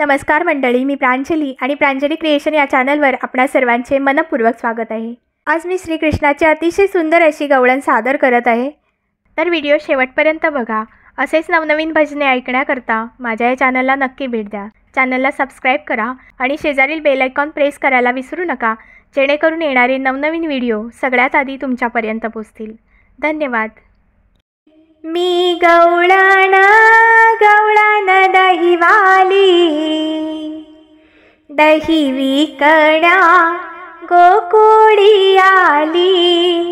नमस्कार मंडळी, मी प्रांजली आणि प्रांजली क्रिएशन या चॅनलवर आपणा सर्वांचे मनपूर्वक स्वागत आहे। आज मी श्रीकृष्णाची अतिशय सुंदर अशी गवळण सादर करत आहे, तर व्हिडिओ शेवटपर्यंत बघा। असेच नवनवीन भजने ऐकण्याकरता माझ्या या चॅनलला नक्की भेट द्या। चॅनलला सबस्क्राइब करा आणि शेजारील बेल आयकॉन प्रेस करायला विसरू नका, जेणेकरून येणारे नवनवीन व्हिडिओ सगळ्यात आधी तुमच्यापर्यंत पोहोचतील। धन्यवाद। मी गवळण दहीवाली, दही विकण्या गोकुळी आली,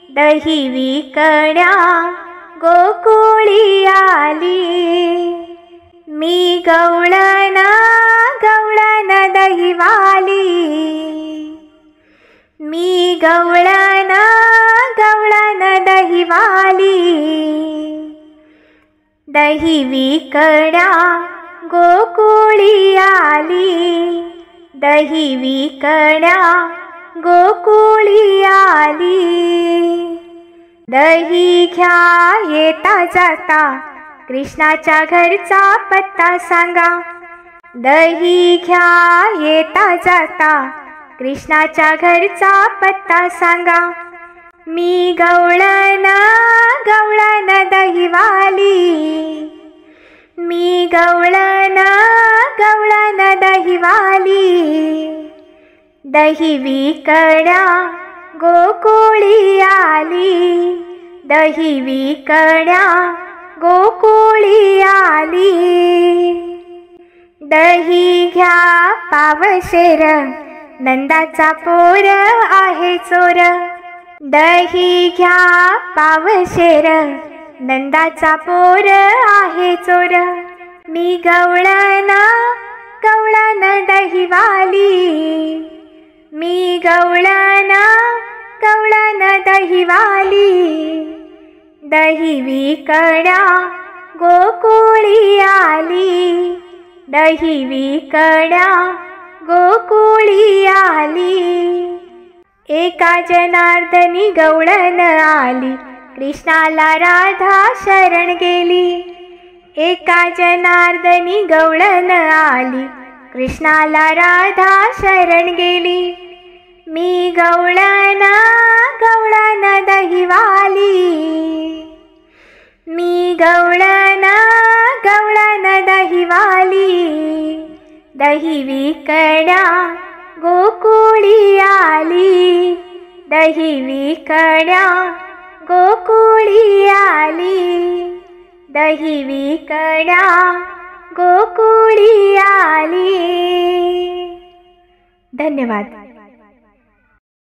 दही विकण्या गोकुळी आली। मी गवळण दहीवाली, मी गवळण दहीवाली, दही विकण्या गोकुळी आली, दही विकण्या गोकुळी आली। दही घ्या येता जाता, कृष्णाच्या घरचा पत्ता सांगा। दही घ्या येता जाता, कृष्णाच्या घरचा पत्ता सांगा। मी गवळण दहीवाली, मी गवळण दहीवाली, दही विकण्या गोकुळी आली, दही विकण्या गोकुळी आली। दही घ्या पावशेर, नंदाचा पोर आहे चोर। दही घ्या पावशेर, नंदाचा पोर आहे चोर। मी गवळण दहीवाली, मी गवळण दहीवाली, दही विकण्या गोकुळी आली, दही विकण्या गोकुळी आली। एका जनार्दनी गवळण आली, कृष्णाला राधा शरण गेली। एका जनार्दनी गवळण आली, कृष्णाला राधा शरण गेली। मी गवळण दहीवाली, मी गवळण दहीवाली, दही विकण्या गोकुळी आली, दही विकण्या गोकुळी आली, दही विकण्या गोकुळी आली। धन्यवाद।